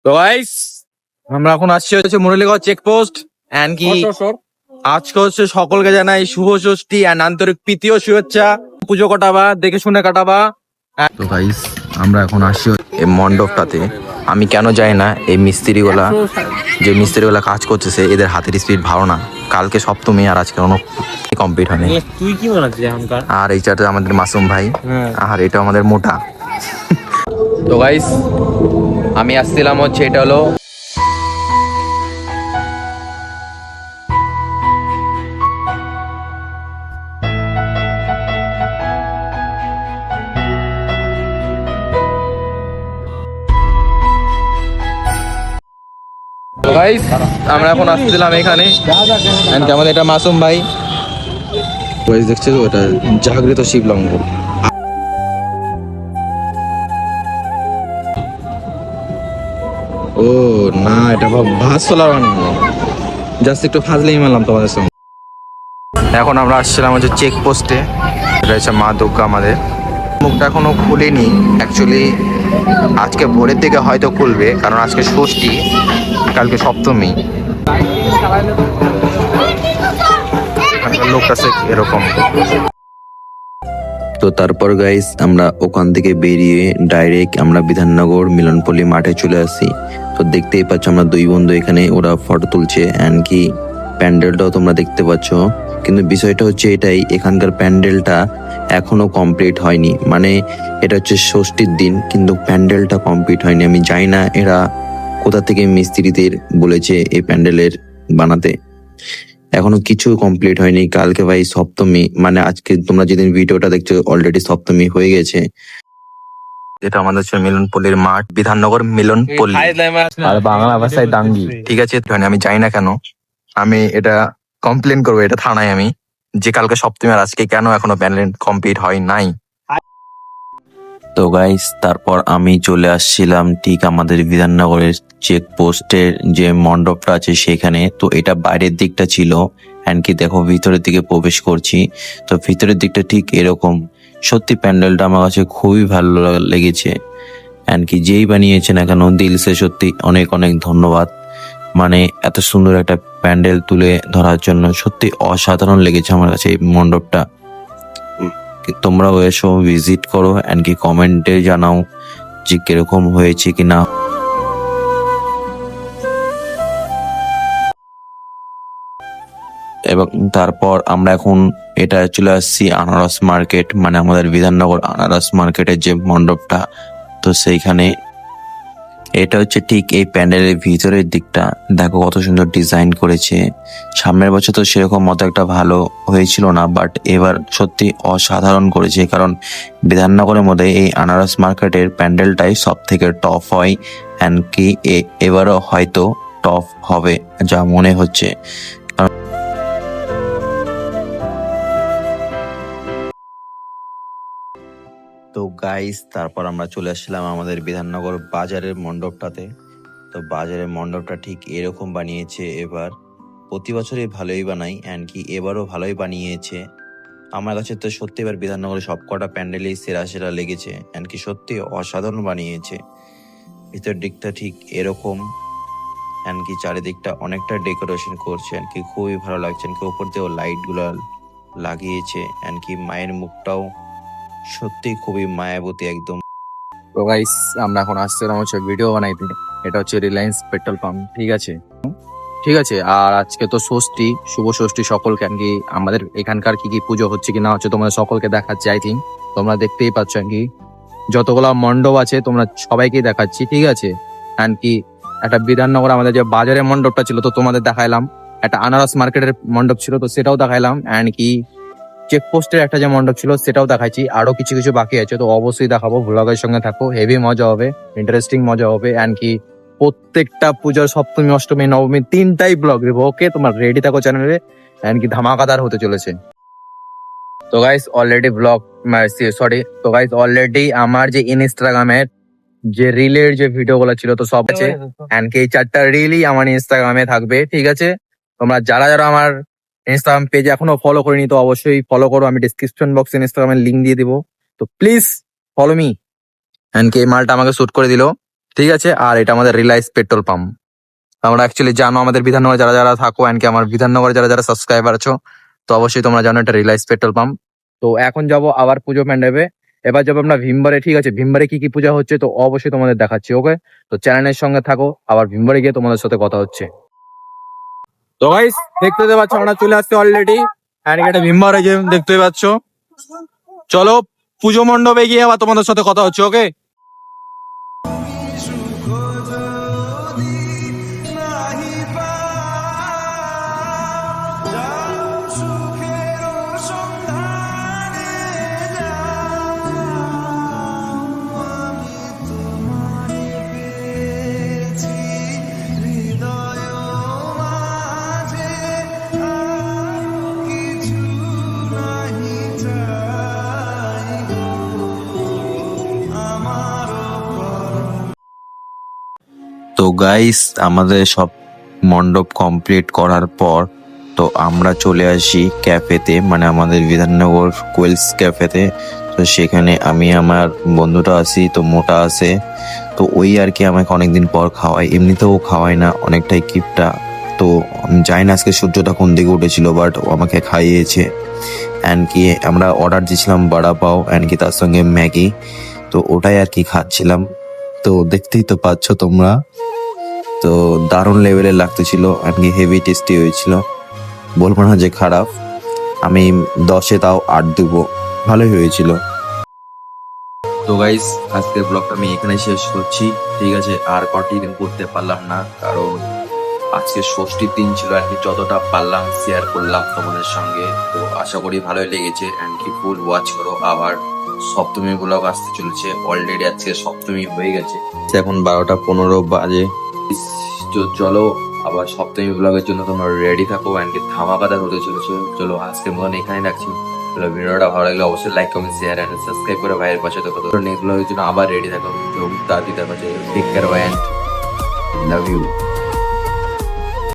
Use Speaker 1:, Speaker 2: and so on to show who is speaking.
Speaker 1: তো গাইস আমরা এখন আসছি হচ্ছে মুরলীগঞ্জ চেকপোস্ট এন্ড কি আজকে হচ্ছে সকলকে জানাই শুভ ষষ্ঠী এন্ড আন্তরিক প্রীতি ও শুভেচ্ছা। পুজো কাটাবা, দেখে শুনে কাটাবা। তো গাইস আমরা এখন আসছি এই মণ্ডপটাতে। আমি কেন যাই না, এই মিস্ত্রিগুলা কাজ করতেছে, এদের হাতের স্পিড ভালো না। কালকে সপ্তমী আর আজকে কোনো কমপ্লিট হয়নি।
Speaker 2: তুই কি মনে হচ্ছে এখনকার?
Speaker 1: আর এইটাতে আমাদের মাসুম ভাই, আর এটা আমাদের মোটা। তো গাইস আমি আসছিলাম হচ্ছে, এটা হলো গাইস আমরা এখন আসছিলাম এখানে। আমাদের এটা মাসুম ভাই গাইস, দেখছে তো এটা জাগৃত শিবলঙ্গ। ও না, এটা ভাস সোলার বানানো, জাস্ট একটু ফাজলেই মারলাম তোমাদের সঙ্গে। এখন আমরা আসছিলাম হচ্ছে চেকপোস্টে। এটা হচ্ছে মা দুর্গা আমাদের। মুখটা এখনো খুলেনি অ্যাকচুয়ালি, আজকে ভোরের দিকে হয়তো খুলবে, কারণ আজকে ষষ্ঠী, কালকে সপ্তমী। লোকটা এরকম। তো তারপর গাইস আমরা ওখান থেকে বেরিয়ে ডাইরেক্ট আমরা বিধাননগর মিলনপল্লী মাঠে চলে আসি। তো দেখতেই পাচ্ছ আমরা দুই বন্ধু এখানে, ওরা ফটো তুলছে এন্ড কি প্যান্ডেলটাও তোমরা দেখতে পাচ্ছ। কিন্তু বিষয়টা হচ্ছে এটাই, এখানকার প্যান্ডেলটা এখনো কমপ্লিট হয়নি। মানে এটা হচ্ছে ষষ্ঠীর দিন কিন্তু প্যান্ডেলটা কমপ্লিট হয়নি। আমি জানি না এরা কোথা থেকে মিস্ত্রিদের বলেছে এই প্যান্ডেলের বানাতে, এখনো কিছু কমপ্লিট হয়নি। কালকে ভাই সপ্তমী, মানে আজকে তোমরা যেদিন ভিডিওটা দেখছো অলরেডি সপ্তমী হয়ে গেছে। এটা আমাদের হচ্ছে মিলনপল্লীর মাঠ, বিধাননগর মিলনপল্লী, আর বাংলা ভাষায় দাঙ্গি। ঠিক আছে, আমি জানি না কেন আমি এটা কমপ্লেন করবো এটা থানায় আমি, যে কালকে সপ্তমী আর আজকে কেন এখনো প্যান্ডেল কমপ্লিট হয় নাই। তো গাইস তারপর আমি চলে আসছিলাম ঠিক আমাদের বিধাননগরের চেকপোস্টের যে মণ্ডপটা আছে সেখানে। তো এটা বাইরের দিকটা ছিল এন্ড কি দেখো ভিতরের দিকে প্রবেশ করছি। তো ভিতরের দিকটা ঠিক এরকম। সত্যি প্যান্ডেলটা আমার কাছে খুবই ভালো লেগেছে এন্ড কি যেই বানিয়েছে না কেন দিলসে সত্যি অনেক অনেক ধন্যবাদ। মানে এত সুন্দর একটা প্যান্ডেল তুলে ধরার জন্য সত্যি অসাধারণ লেগেছে আমার কাছে এই মণ্ডপটা। তোমরাও এসো, ভিজিট করো এন্ড কি কমেন্টে জানাও যে কিরকম হয়েছে কিনা। এবং তারপর আমরা এখন এটা চলে আসছি আনারস মার্কেট, মানে আমাদের বিধাননগর আনারস মার্কেটের যে মণ্ডপটা। তো সেইখানে এটা হচ্ছে ঠিক এই প্যান্ডেলের ভিতরের দিকটা, দেখো কত সুন্দর ডিজাইন করেছে। সামনের বছর তো সেরকম মতো একটা ভালো হয়েছিল না, বাট এবার সত্যি অসাধারণ করেছে। কারণ বিধাননগরের মধ্যে এই আনারস মার্কেটের প্যান্ডেলটাই সব থেকে টপ হয় এন্ড কি এবারও হয়তো টপ হবে যা মনে হচ্ছে। তো গাইস তারপর আমরা চলে আসছিলাম আমাদের বিধাননগর বাজারের মণ্ডপটাতে। তো বাজারের মণ্ডপটা ঠিক এরকম বানিয়েছে এবার। প্রতি বছরই ভালোই বানাই এন্ড কি এবারও ভালোই বানিয়েছে। আমার কাছে তো সত্যি এবার বিধাননগরে সবকটা প্যান্ডেলই সেরা সেরা লেগেছে এন্ড কি সত্যি অসাধারণ বানিয়েছে। ভিতর দিকটা ঠিক এরকম এন্ড কি চারিদিকটা অনেকটা ডেকোরেশন করছে এন্ড কি খুবই ভালো লাগছে। কি উপর দিয়েও লাইট গুলা লাগিয়েছে এন্ড কি মায়ের মুখটাও সত্যি খুবই মায়াবতী একদম। তো গাইস আমরা এখন আসছিলাম হচ্ছে ভিডিও বানাইতে। এটা হচ্ছে রিলায়েন্স পেট্রোল পাম্প, ঠিক আছে। ঠিক আছে, আর আজকে তো ষষ্ঠী, শুভ ষষ্ঠী সকলকে। আর কি আমাদের এখানকার কি কি পুজো হচ্ছে কি না হচ্ছে তোমাদের সকলকে দেখাচ্ছি। আই থিঙ্ক তোমরা দেখতেই পাচ্ছ আর কি যতগুলা মণ্ডপ আছে তোমরা সবাইকেই দেখাচ্ছি, ঠিক আছে। এন্ড কি একটা বিধাননগর আমাদের যে বাজারের মণ্ডপটা ছিল তো তোমাদের দেখাইলাম, একটা আনারস মার্কেটের মণ্ডপ ছিল তো সেটাও দেখাইলাম, এন্ড কি চেকপোস্টের একটা যে মণ্ডপ ছিল সেটাও দেখাচ্ছি। আরো কিছু কিছু বাকি আছে, তো অবশ্যই দেখাবো। ভ্লগের সঙ্গে থাকো, হেভি মজা হবে, ইন্টারেস্টিং মজা হবে। এন্ড কি প্রত্যেকটা পূজার সপ্তমী অষ্টমী নবমী তিনটাই ব্লগ দেবো, ওকে। তোমার রেডি থাকো চ্যানেলে, এন্ড কি ধামাকাদার হতে চলেছে। তো গাইস অলরেডি ব্লগ, সরি, তো গাইস অলরেডি আমার যে ইনস্টাগ্রামের যে রিলের যে ভিডিও গুলো ছিল তো সব আছে এন্ড কি এই 4টা রিলই আমার ইনস্টাগ্রামে থাকবে, ঠিক আছে। তোমরা যারা যারা আমার ইনস্টাগ্রাম পেজ এখনো ফলো করিনি তো অবশ্যই ফলো করো। আমি ডিসক্রিপশন বক্সে ইনস্টাগ্রামের লিংক দিয়ে দিবো, তো প্লিজ ফলো মি। এন্ড কি এই মালটা আমাকে শুট করে দিল
Speaker 2: ঠিক আছে। আর এটা আমাদের রিলায়েন্স পেট্রোল পাম্প। তোমরা অ্যাকচুয়ালি জানো আমাদের বিধাননগরে যারা যারা থাকো, এমনকি আমার বিধাননগরে যারা যারা সাবস্ক্রাইবার আছো, তো অবশ্যই তোমরা জানো এটা রিলায়েন্স পেট্রোল পাম্প। তো এখন যাব আবার পুজো মণ্ডপে। এবার যাবো আমরা ভীমবারে। ঠিক আছে, ভীমবারে কি কি পূজা হচ্ছে তো অবশ্যই তোমাদের দেখাচ্ছি। ওকে, তো চ্যানেলের সঙ্গে থাকো, আবার ভীমবারে গিয়ে তোমাদের সাথে কথা হচ্ছে। তো গাইস দেখতে পাচ্ছ আমরা চলে আসছি অলরেডি, একটা ভীমবারে যে দেখতে পাচ্ছ। চলো পুজো মণ্ডপে গিয়ে আবার তোমাদের সাথে কথা হচ্ছে। ওকে,
Speaker 1: তো গাইস আমাদের সব মণ্ডপ কমপ্লিট করার পর তো আমরা চলে আসি ক্যাফেতে, মানে আমাদের বিধাননগর কোয়েলস ক্যাফেতে। তো সেখানে আমি আমার বন্ধুটা আছি, তো মোটা আছে, তো ওই আর কি আমাকে অনেকদিন পর খাওয়ায়। এমনিতেও খাওয়ায় না, অনেকটাই কিপটা। তো আমি জানি না আজকে সূর্যটা কোন দিকে উঠেছিল, বাট ও আমাকে খাইয়েছে। অ্যান্ড কি আমরা অর্ডার দিয়েছিলাম বড়া পাও অ্যান্ড কি তার সঙ্গে ম্যাগি, তো ওটাই আর কি খাচ্ছিলাম। তো দেখতেই তো পাচ্ছ তোমরা, তো দারুণ লেভেলের লাগতেছিল, এমনি হেভি টেস্টি হয়েছিল, বলবো না যে খারাপ। আমি 10-এ তাও 8 দেবো, ভালোই হয়েছিল। তো গাইস আজকের ব্লগটা আমি এখানে শেষ করছি। ঠিক আছে, আর কন্টিনিউ করতে পারলাম না, কারণ আজকে ষষ্ঠীর দিন ছিল আর কি। যতটা পারলাম শেয়ার করলাম তোমাদের সঙ্গে। তো আশা করি ভালোই লেগেছে, অ্যান্ড কি ফুল ওয়াচ করো। আবার সপ্তমী ব্লগ আসতে চলেছে, অলরেডি আজকে সপ্তমী হয়ে গেছে, এখন 12টা 15 বাজে। তো চলো আবার সপ্তমী ব্লগের জন্য তোমরা রেডি থাকো, অ্যান্ড কি ধামাকাদার হতে চলেছে। চলো আজকের মতন এখানে রাখছি। চলো ভিডিওটা ভালো লাগলে অবশ্যই like comment share and subscribe করে ভাইয়ের পাশে থাকো। তো নেক্সট ব্লগের জন্য আবার রেডি থাকো। তো তাড়াতাড়ি দেখো, take care, bye and love you.